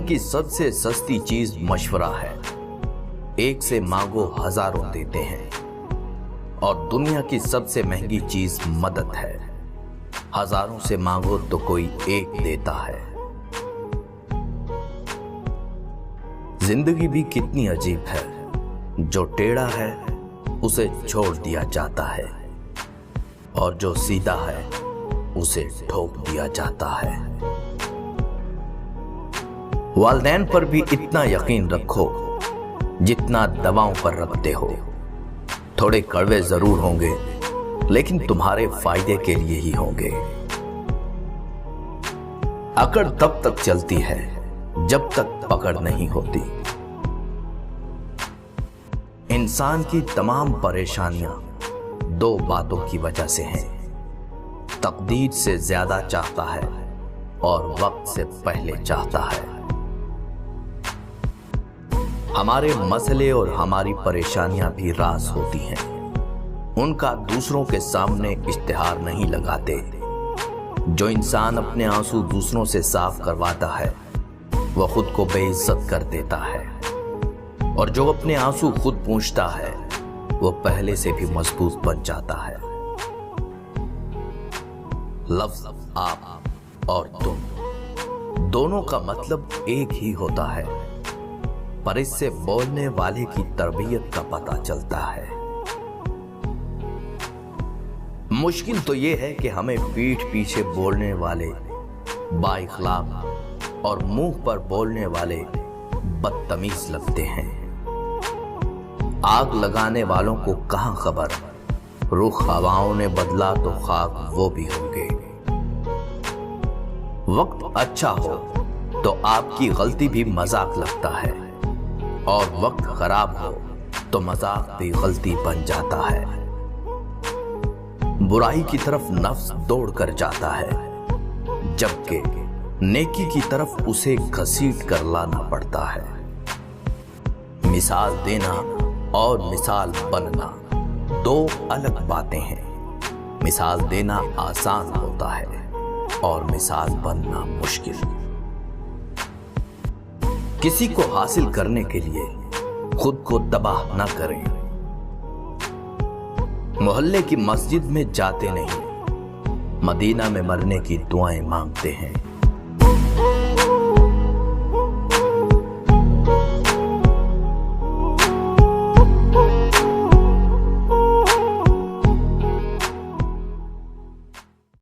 की सबसे सस्ती चीज मशवरा है। एक से मांगो हजारों देते हैं। और दुनिया की सबसे महंगी चीज मदद है। हजारों से मांगो तो कोई एक देता है। जिंदगी भी कितनी अजीब है, जो टेढ़ा है उसे छोड़ दिया जाता है और जो सीधा है उसे ठोक दिया जाता है। वालिदैन पर भी इतना यकीन रखो जितना दवाओं पर रखते हो। थोड़े कड़वे जरूर होंगे लेकिन तुम्हारे फायदे के लिए ही होंगे। अकड़ तब तक चलती है जब तक पकड़ नहीं होती। इंसान की तमाम परेशानियां दो बातों की वजह से हैं। तकदीर से ज्यादा चाहता है और वक्त से पहले चाहता है। हमारे मसले और हमारी परेशानियां भी राज होती हैं। उनका दूसरों के सामने इश्तिहार नहीं लगाते। जो इंसान अपने आंसू दूसरों से साफ करवाता है वह खुद को बेइज्जत कर देता है और जो अपने आंसू खुद पूंछता है वो पहले से भी मजबूत बन जाता है। लफ्ज आप और तुम दोनों का मतलब एक ही होता है, पर इससे बोलने वाले की तरबियत का पता चलता है। मुश्किल तो यह है कि हमें पीठ पीछे बोलने वाले बाइखलाक और मुंह पर बोलने वाले बदतमीज लगते हैं। आग लगाने वालों को कहां खबर, रुख हवाओं ने बदला तो खाक वो भी होंगे। वक्त अच्छा हो तो आपकी गलती भी मजाक लगता है और वक्त खराब हो तो मजाक भी गलती बन जाता है। बुराई की तरफ नफ्स दौड़ कर जाता है जबकि नेकी की तरफ उसे घसीट कर लाना पड़ता है। मिसाल देना और मिसाल बनना दो अलग बातें हैं। मिसाल देना आसान होता है और मिसाल बनना मुश्किल। किसी को हासिल करने के लिए खुद को तबाह न करें। मोहल्ले की मस्जिद में जाते नहीं, मदीना में मरने की दुआएं मांगते हैं।